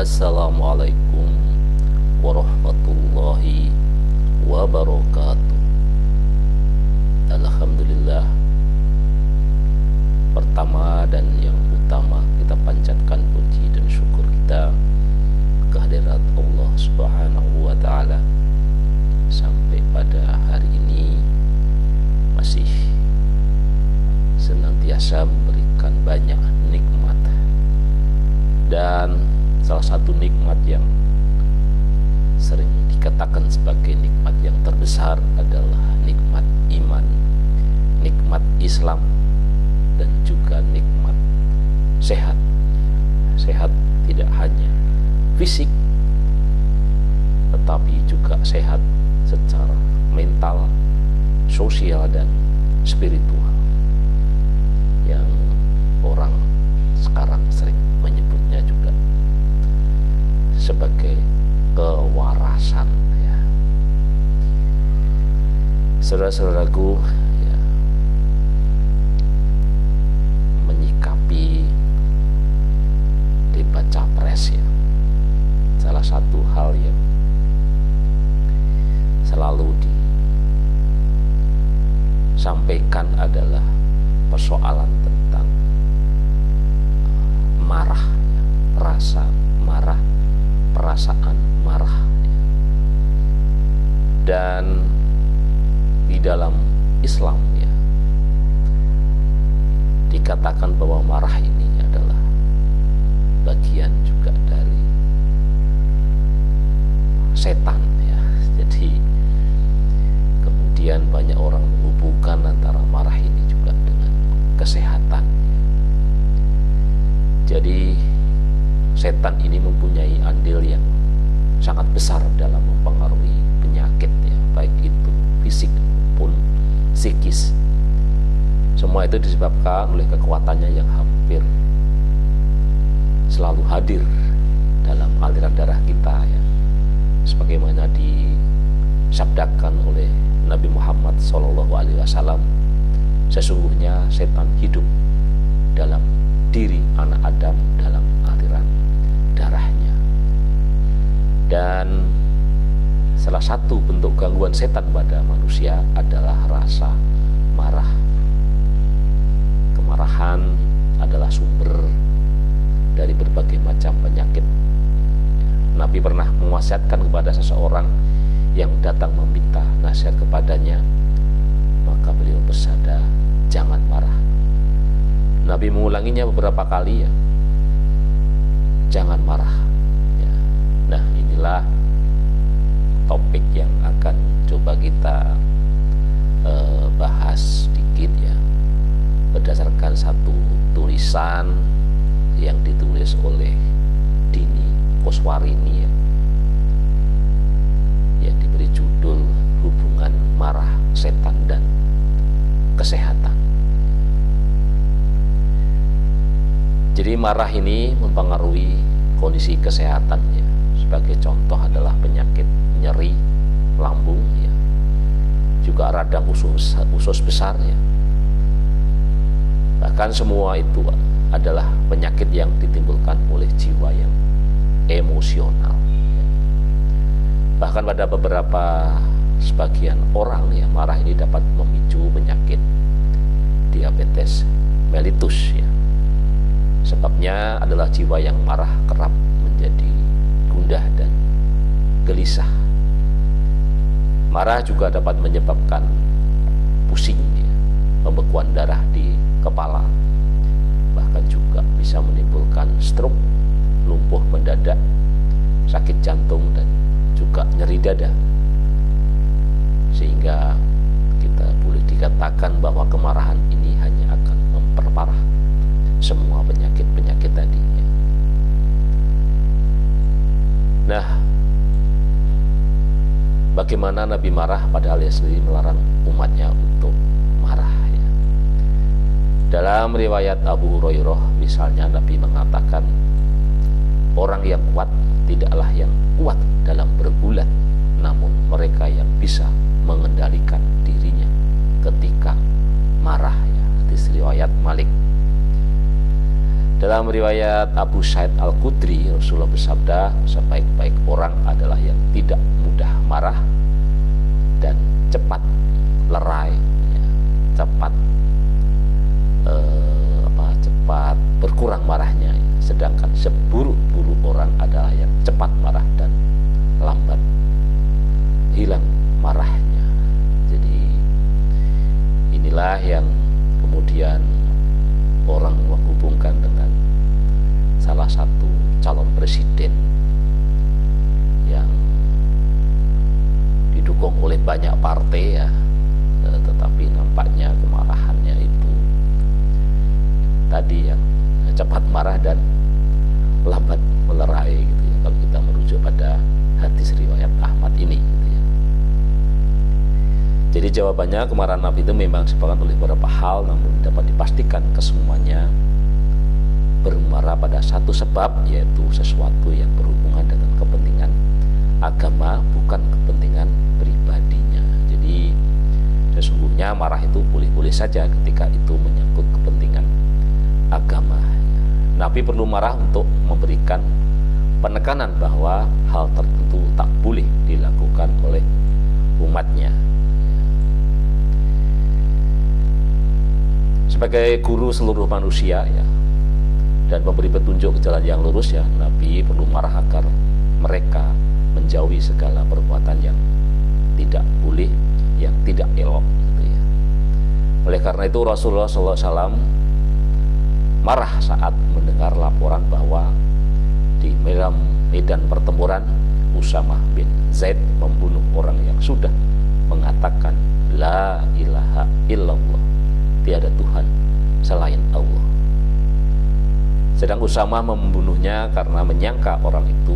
Assalamualaikum warahmatullahi wabarakatuh. Alhamdulillah, pertama dan yang utama kita panjatkan puji dan syukur kita kehadirat Allah Subhanahu wa ta'ala. Sampai pada hari ini masih senantiasa memberikan banyak nikmat, dan salah satu nikmat yang sering dikatakan sebagai nikmat yang terbesar adalah nikmat iman, nikmat Islam, dan juga nikmat sehat. Sehat tidak hanya fisik, tetapi juga sehat secara mental, sosial, dan spiritual, yang orang sekarang sering menyebutnya juga sebagai kewarasan, ya. Saudara-saudaraku, ya, menyikapi debat capres, ya, salah satu hal yang selalu disampaikan adalah persoalan tentang marah, ya, rasa marah, perasaan marah, ya. Dan di dalam Islam, ya, dikatakan bahwa marah ini adalah bagian juga dari setan, ya. Jadi kemudian banyak orang menghubungkan antara marah ini juga dengan kesehatan. Jadi setan ini mempunyai andil yang sangat besar dalam mempengaruhi penyakit, ya, baik itu fisik maupun psikis. Semua itu disebabkan oleh kekuatannya yang hampir selalu hadir dalam aliran darah kita, ya, sebagaimana disabdakan oleh Nabi Muhammad SAW, sesungguhnya setan hidup dalam diri anak Adam dalam aliran darahnya. Dan salah satu bentuk gangguan setan pada manusia adalah rasa marah. Kemarahan adalah sumber dari berbagai macam penyakit. Nabi pernah mewasiatkan kepada seseorang yang datang meminta nasihat kepadanya, maka beliau bersabda, jangan marah. Nabi mengulanginya beberapa kali, ya, jangan marah, ya. Nah, inilah topik yang akan coba kita bahas sedikit, ya, berdasarkan satu tulisan yang ditulis oleh Dini Koswarini, ya, yang diberi judul Hubungan Marah, Setan, dan Kesehatan. Jadi marah ini mempengaruhi kondisi kesehatannya. Sebagai contoh adalah penyakit nyeri lambung, ya, juga radang usus besar, ya. Bahkan semua itu adalah penyakit yang ditimbulkan oleh jiwa yang emosional, ya. Bahkan pada beberapa sebagian orang, ya, marah ini dapat memicu penyakit diabetes mellitus, ya. Sebabnya adalah jiwa yang marah kerap menjadi gundah dan gelisah. Marah juga dapat menyebabkan pusing, ya, pembekuan darah di kepala, bahkan juga bisa menimbulkan stroke, lumpuh mendadak, sakit jantung, dan juga nyeri dada. Sehingga kita boleh dikatakan bahwa kemarahan ini hanya akan memperparah semua penyakit-penyakit tadi, ya. Nah, bagaimana Nabi marah padahal dia sendiri melarang umatnya untuk marah, ya. Dalam riwayat Abu Hurairah misalnya, Nabi mengatakan, orang yang kuat tidaklah yang kuat dalam bergulat, namun mereka yang bisa mengendalikan dirinya ketika marah, ya. Hadis riwayat Malik. Dalam riwayat Abu Sa'id Al-Khudri, Rasulullah bersabda, sebaik-baik orang adalah yang tidak mudah marah dan cepat lerai, ya, cepat cepat berkurang marahnya. Sedangkan seburuk-buruk orang adalah yang cepat marah dan lambat hilang marahnya. Jadi inilah yang kemudian orang menghubungkan dengan salah satu calon presiden yang didukung oleh banyak partai, ya, tetapi nampaknya kemarahannya itu tadi yang cepat marah dan lambat melerai, gitu ya, kalau kita merujuk pada hadis riwayat Ahmad ini, gitu ya. Jadi jawabannya, kemarahan Nabi itu memang disebabkan oleh beberapa hal, namun dapat dipastikan kesemuanya bermuara pada satu sebab, yaitu sesuatu yang berhubungan dengan kepentingan agama, bukan kepentingan pribadinya. Jadi sesungguhnya marah itu boleh-boleh saja ketika itu menyangkut kepentingan agama. Nabi perlu marah untuk memberikan penekanan bahwa hal tertentu tak boleh dilakukan oleh umatnya. Sebagai guru seluruh manusia, ya, dan memberi petunjuk ke jalan yang lurus, ya, Nabi perlu marah agar mereka menjauhi segala perbuatan yang tidak boleh, yang tidak elok, gitu ya. Oleh karena itu Rasulullah SAW marah saat mendengar laporan bahwa di medan pertempuran Usamah bin Zaid membunuh orang yang sudah mengatakan la ilaha illallah, tiada Tuhan selain Allah. Sedang Usamah membunuhnya karena menyangka orang itu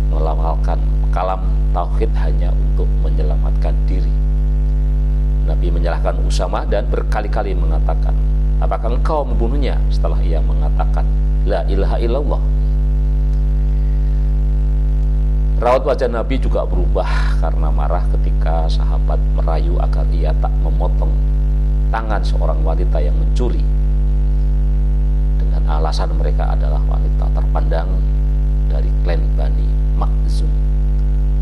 melafalkan kalam tauhid hanya untuk menyelamatkan diri. Nabi menyalahkan Usamah dan berkali-kali mengatakan, apakah engkau membunuhnya setelah ia mengatakan la ilaha illallah? Raut wajah Nabi juga berubah karena marah ketika sahabat merayu agar ia tak memotong tangan seorang wanita yang mencuri, dengan alasan mereka adalah wanita terpandang dari klan Bani Makhzum,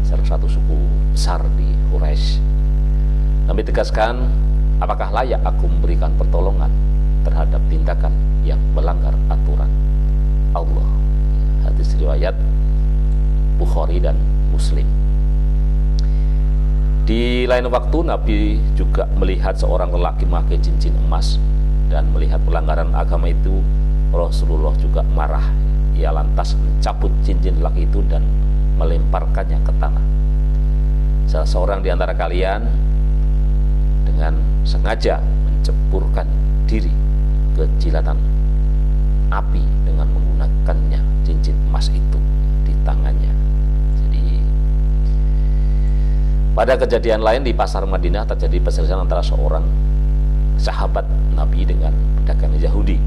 salah satu suku besar di Quraisy. Nabi tegaskan, apakah layak aku memberikan pertolongan terhadap tindakan yang melanggar aturan Allah? Hadis riwayat Bukhari dan Muslim. Di lain waktu Nabi juga melihat seorang lelaki memakai cincin emas, dan melihat pelanggaran agama itu Rasulullah juga marah. Ia lantas mencabut cincin lelaki itu dan melemparkannya ke tanah. Salah seorang di antara kalian dengan sengaja menceburkan diri ke jilatan api dengan menggunakannya cincin emas itu di tangannya. Jadi pada kejadian lain di pasar Madinah terjadi perselisihan antara seorang sahabat Nabi dengan pedagang Yahudi.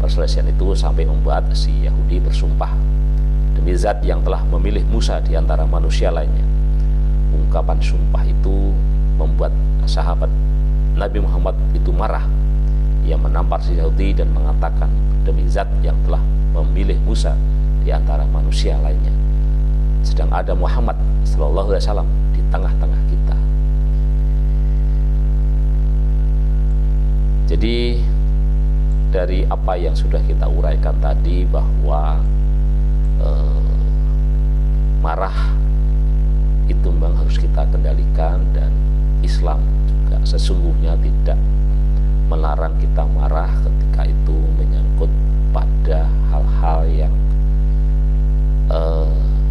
Perselisihan itu sampai membuat si Yahudi bersumpah demi zat yang telah memilih Musa di antara manusia lainnya. Ungkapan sumpah itu membuat sahabat Nabi Muhammad itu marah. Ia menampar si Yahudi dan mengatakan, demi zat yang telah memilih Musa di antara manusia lainnya, sedang ada Muhammad sallallahu alaihi wasallam di tengah-tengah kita. Jadi dari apa yang sudah kita uraikan tadi, bahwa marah itu memang harus kita kendalikan, dan Islam juga sesungguhnya tidak melarang kita marah ketika itu menyangkut pada hal-hal yang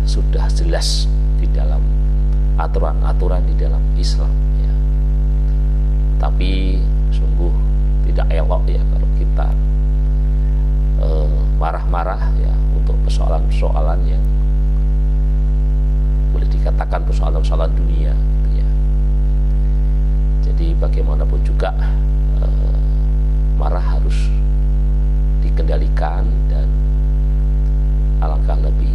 sudah jelas di dalam aturan-aturan di dalam Islam, ya. Tapi sungguh tidak elok, ya, kalau kita marah-marah, ya, untuk persoalan-persoalan yang boleh dikatakan persoalan-persoalan dunia, gitu ya. Jadi bagaimanapun juga marah harus dikendalikan, dan alangkah lebih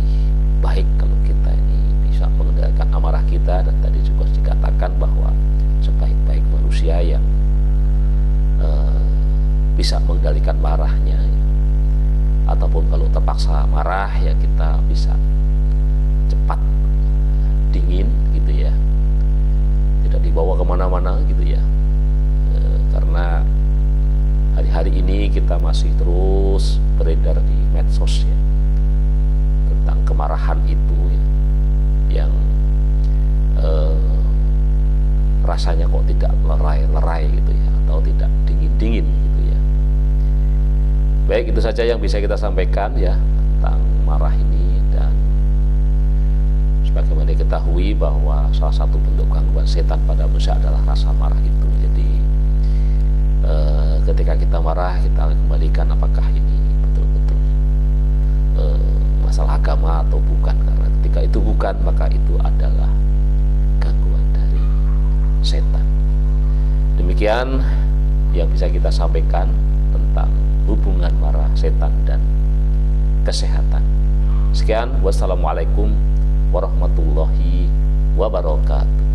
baik kalau kita ini bisa mengendalikan amarah kita. Dan tadi juga dikatakan bahwa sebaik-baik manusia yang bisa mengendalikan marahnya rasa marah ya kita bisa cepat dingin gitu ya, tidak dibawa kemana-mana gitu ya. Karena hari-hari ini kita masih terus beredar di medsos ya tentang kemarahan itu ya, yang rasanya kok tidak lerai-lerai gitu ya, atau tidak dingin-dingin gitu ya. Baik, itu saja yang bisa kita sampaikan ya tentang marah ini. Dan sebagaimana diketahui bahwa salah satu bentuk gangguan setan pada manusia adalah rasa marah itu. Jadi ketika kita marah, kita kembalikan apakah ini betul-betul masalah agama atau bukan. Karena ketika itu bukan, maka itu adalah gangguan dari setan. Demikian yang bisa kita sampaikan tentang hubungan marah setan dan kesehatan. Sekian, wassalamualaikum warahmatullahi wabarakatuh.